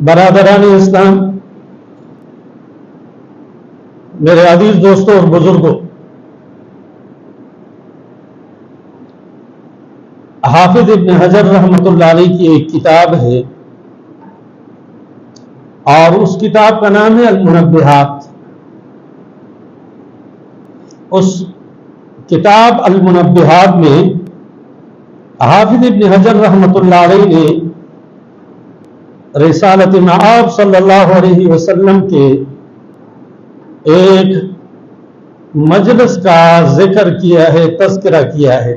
برادران اسلام، میرے عزیز دوستوں اور بزرگوں، حافظ ابن حجر رحمۃ اللہ علیہ کی ایک کتاب ہے اور اس کتاب کا نام ہے المنبہات۔ اس کتاب المنبہات میں حافظ ابن حجر رحمۃ اللہ علیہ نے رسالت مآب صلی اللہ علیہ وسلم کے ایک مجلس کا ذکر کیا ہے، تذکرہ کیا ہے،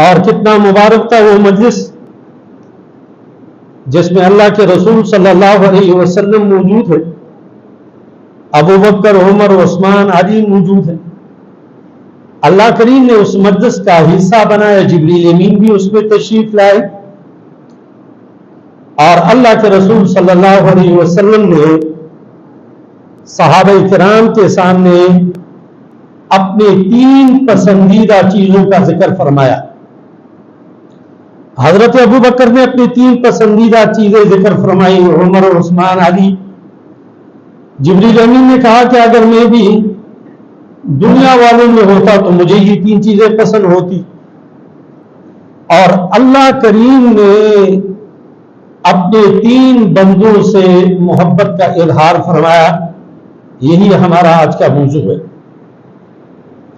اور کتنا مبارک تھا وہ مجلس جس میں اللہ کے رسول صلی اللہ علیہ وسلم موجود ہے، ابو بکر، عمر، عثمان، علی موجود ہے۔ اللہ کریم نے اس مجلس کا حصہ بنایا، جبریل امین بھی اس میں تشریف لائے، اور اللہ کے رسول صلی اللہ علیہ وسلم نے صحابہ کرام کے سامنے اپنے 3 پسندیدہ چیزوں کا ذکر فرمایا۔ حضرت ابو بکر نے اپنی 3 پسندیدہ چیزیں ذکر فرمائی، عمر، عثمان، علی۔ جبریل امین نے کہا کہ اگر میں بھی دنیا والوں میں ہوتا تو مجھے یہ 3 چیزیں پسند ہوتی، اور اللہ کریم نے اپنے 3 بندوں سے محبت کا اظہار فرمایا۔ یہی ہمارا آج کا موضوع ہے،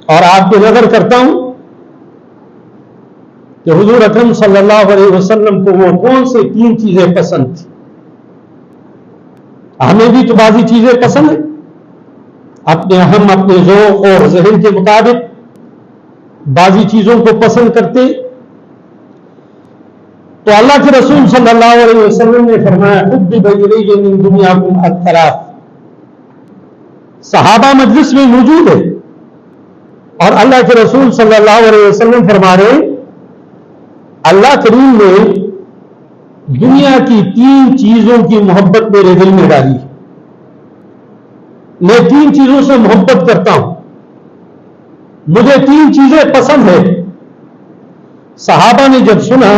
اور آپ کو نظر کرتا ہوں کہ حضور اکرم صلی اللہ علیہ وسلم کو وہ کون سے 3 چیزیں پسند تھیں۔ ہمیں بھی تو بعضی چیزیں پسند ہیں، ہم اپنے ذوق اور ذہن کے مطابق بعضی چیزوں کو پسند کرتے۔ تو اللہ کے رسول صلی اللہ علیہ وسلم نے فرمایا حبب الیہ من دنیاکم الثلاث۔ صحابہ مجلس میں موجود ہے اور اللہ کے رسول صلی اللہ علیہ وسلم فرما رہے اللہ کریم نے دنیا کی 3 چیزوں کی محبت میرے دل میں ڈالی۔ میں 3 چیزوں سے محبت کرتا ہوں، مجھے 3 چیزیں پسند ہیں۔ صحابہ نے جب سنا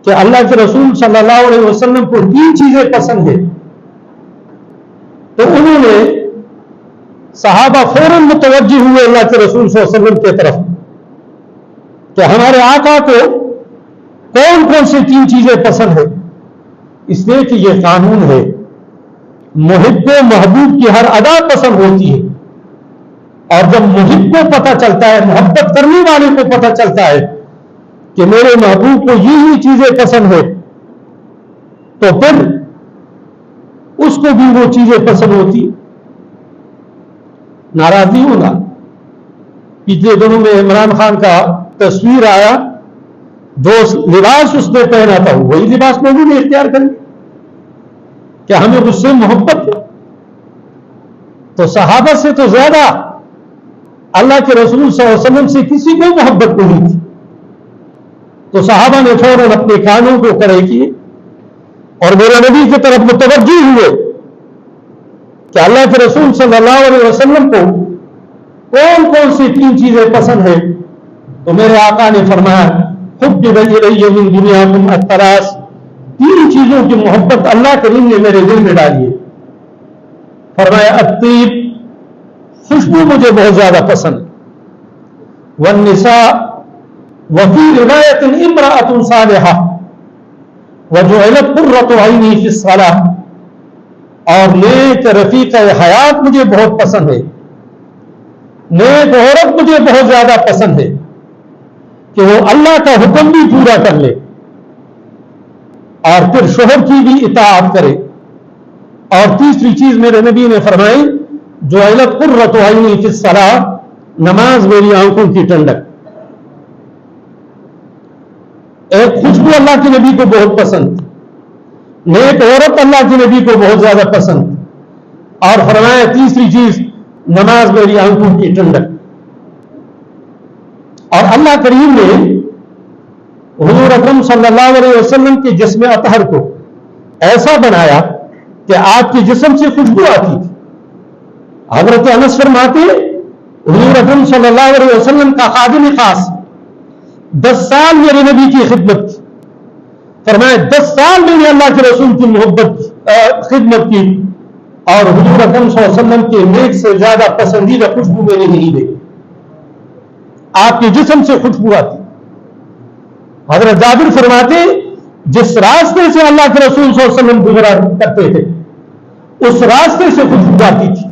کہ اللہ کے رسول صلی اللہ علیہ وسلم کو 3 چیزیں پسند ہیں تو انہوں نے صحابہ فوراً متوجہ ہوئے اللہ کے رسول صلی اللہ علیہ وسلم کی طرف کہ ہمارے آقا کو کون کون سی 3 چیزیں پسند ہیں، اس لیے کہ یہ قانون ہے، محب و محبوب کی ہر ادا پسند ہوتی ہے، اور جب محب کو پتہ چلتا ہے، محبت کرنے والے کو پتہ چلتا ہے کہ میرے محبوب کو یہی چیزیں پسند ہیں، تو پھر اس کو بھی وہ چیزیں پسند ہوتی۔ ناراضی ہونا، پچھلے دنوں میں عمران خان کا تصویر آیا، جو لباس اس نے پہنا تھا وہی لباس لوگوں نے اختیار کر لیا، کہ ہمیں اس سے محبت ہے۔ تو صحابہ سے تو زیادہ اللہ کے رسول صلی اللہ علیہ وسلم سے کسی کو محبت نہیں تھی، تو صحابہ نے فوراً اپنے کانوں کو کھڑے کیے اور میرے نبی کی طرف متوجہ ہوئے کہ اللہ کے رسول صلی اللہ علیہ وسلم کو کون کون سی 3 چیزیں پسند ہیں۔ تو میرے آقا نے فرمایا حبب الیہ من دنیاکم الثلاث، 3 چیزوں کی محبت اللہ کریم نے میرے دل میں ڈالی ہے۔ فرمایا الطیب، خوشبو مجھے بہت زیادہ پسند، والنساء، وفی روایت امرأة صالحہ، وجعلت قرۃ عینی فی الصلاۃ، اور نیک رفیق حیات مجھے بہت پسند ہے، نیک عورت مجھے بہت زیادہ پسند ہے کہ وہ اللہ کا حکم بھی پورا کر لے اور پھر شوہر کی بھی اطاعت کرے۔ اور تیسری چیز میرے نبی نے فرمائی جعلت قرۃ عینی فی الصلاۃ، نماز میری آنکھوں کی ٹھنڈک۔ ایک خوشبو اللہ کے نبی کو بہت پسند، نیک عورت اللہ کے نبی کو بہت زیادہ پسند، اور فرمایا تیسری چیز نماز میری آنکھوں کی ٹھنڈک۔ اور اللہ کریم نے حضور اکرم صلی اللہ علیہ وسلم کے جسم اطہر کو ایسا بنایا کہ آپ کے جسم سے خوشبو آتی تھی۔ حضرت انس فرماتے حضور اکرم صلی اللہ علیہ وسلم کا خادم خاص 10 سال میرے نبی کی خدمت کی، فرمایا 10 سال میں نے اللہ کے رسول کی محبت خدمت کی اور حضور اکرم صلی اللہ علیہ وسلم کے نیک سے زیادہ پسندیدہ خوشبو میں نے نہیں دیکھی. آپ کے جسم سے خوشبو آتی. حضرت جابر فرماتے جس راستے سے اللہ کے رسول صلی اللہ علیہ وسلم گزرا کرتے تھے اس راستے سے خوشبو آتی تھی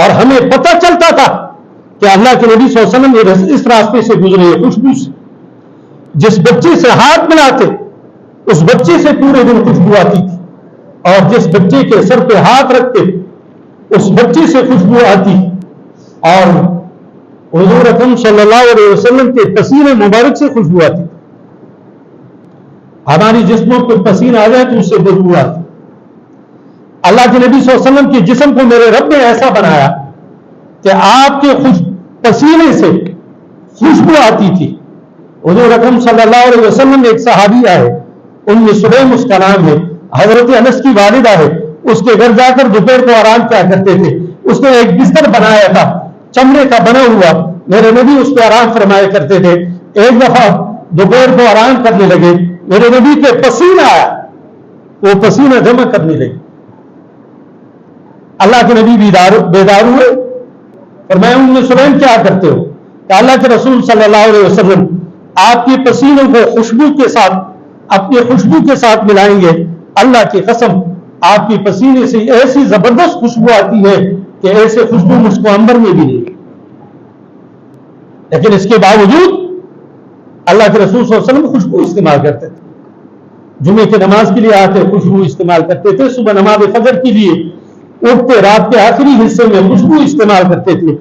اور ہمیں پتہ چلتا تھا کہ اللہ کے نبی صلی اللہ علیہ وسلم اس راستے سے گزرے خوشبو سے. جس بچے سے ہاتھ ملاتے اس بچے سے پورے دن خوشبو آتی تھی اور جس بچے کے سر پہ ہاتھ رکھتے اس بچے سے خوشبو آتی اور حضور اکرم صلی اللہ علیہ وسلم کے پسینے مبارک سے خوشبو آتی. ہماری جسموں کو پسینہ آ جائے تو اس سے بدبو آتی. اللہ کے نبی صلی اللہ علیہ وسلم کے جسم کو میرے رب نے ایسا بنایا کہ آپ کے پسینے سے خوشبو آتی تھی. حضور اکرم صلی اللہ علیہ وسلم ایک صحابی آئے ام سلیم اس کا نام ہے, حضرت انس کی والدہ ہے. اس کے گھر جا کر دوپہر کو آرام کیا کرتے تھے. اس نے ایک بستر بنایا تھا چمڑے کا بنا ہوا, میرے نبی اس پہ آرام فرمایا کرتے تھے. ایک دفعہ دوپہر کو آرام کرنے لگے, میرے نبی کے پسینہ آیا, وہ پسینہ جمع کرنے لگے. اللہ کے نبی بیدار ہوئے. فرمایا ام سلیم کیا کرتے ہو؟ کہ اللہ کے رسول صلی اللہ علیہ وسلم آپ کے پسینوں کو خوشبو کے ساتھ اپنی خوشبو کے ساتھ ملائیں گے. اللہ کی قسم آپ کی پسینے سے ایسی زبردست خوشبو آتی ہے کہ ایسے خوشبو مجھ کو عنبر میں بھی نہیں. لیکن اس کے باوجود اللہ کے رسول صلی اللہ علیہ وسلم خوشبو استعمال کرتے تھے. جمعے کی نماز کے لیے آتے خوشبو استعمال کرتے تھے. صبح نماز فجر کے لیے اٹھتے رات کے آخری حصے میں خوشبو استعمال کرتے تھے.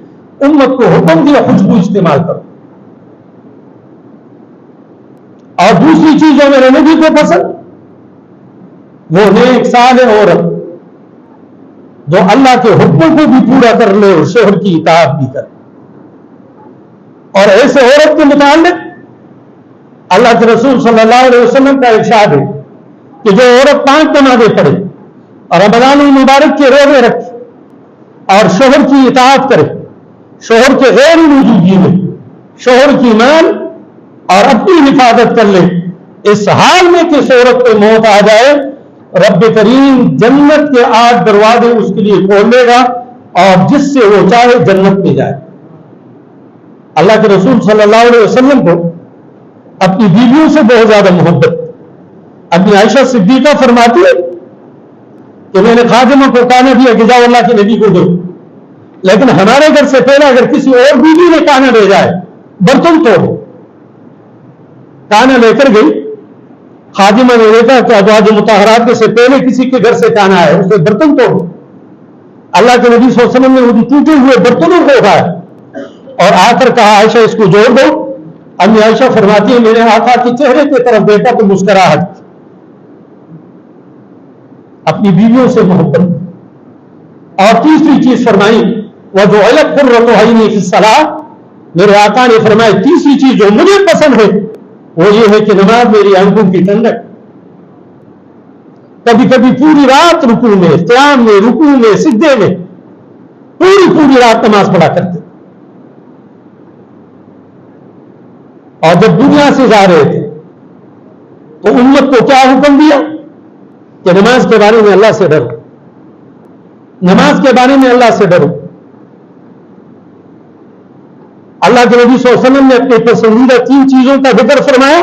امت کو حکم دیا خوشبو استعمال کرو. اور دوسری چیز جو میرے نبی کو پسند وہ نیک صالح عورت جو اللہ کے حکموں کو بھی پورا کر لے اور شوہر کی اطاعت بھی کرے. اور ایسے عورت کے متعلق اللہ کے رسول صلی اللہ علیہ وسلم کا ارشاد ہے کہ جو عورت 5 نمازیں پڑھے اور رمضان المبارک کے روزے رکھے اور شوہر کی اطاعت کرے, شوہر کے غیر موجودگی میں شوہر کی مال اور اپنی حفاظت کر لے, اس حال میں کہ عورت پہ موت آ جائے رب کریم جنت کے 8 دروازے اس کے لیے کھول دے گا اور جس سے وہ چاہے جنت میں جائے. اللہ کے رسول صلی اللہ علیہ وسلم کو اپنی بیویوں سے بہت زیادہ محبت. اپنی عائشہ صدیقہ فرماتی ہے کہ میں نے خادمہ کو کانا دیا کہ جاؤ اللہ کے نبی کو دو, لیکن ہمارے گھر سے پہلے اگر کسی اور بیوی نے کانا لے جائے برتن توڑو. کانا لے کر گئی, خادمہ نے دیکھا کہ ازواج مطہرات سے پہلے کسی کے گھر سے کانا ہے, اسے برتن توڑو. اللہ کے نبی صلی اللہ علیہ وسلم نے ان ٹوٹے ہوئے برتنوں کو اٹھایا اور آ کر کہا عائشہ اس کو جوڑ دو. امی عائشہ فرماتی ہے میرے آقا کے چہرے کی طرف دیکھا تو مسکراہٹ. اپنی بیویوں سے محبت. اور تیسری چیز فرمائی وَجُعِلَتْ قُرَّةُ عَيْنِي فِي الصَّلَاةِ, میرے آقا نے فرمایا تیسری چیز جو مجھے پسند ہے وہ یہ ہے کہ نماز میری آنکھوں کی ٹھنڈک. کبھی کبھی پوری رات رکوع میں, قیام میں, رکوع میں, سجدے میں پوری رات نماز پڑھا کرتے. اور جب دنیا سے جا رہے تھے تو امت کو کیا حکم دیا کہ نماز کے بارے میں اللہ سے ڈرو, نماز کے بارے میں اللہ سے ڈرو. اللہ کے نبی صلی اللہ علیہ وسلم نے اپنے پسندیدہ 3 چیزوں کا ذکر فرمایا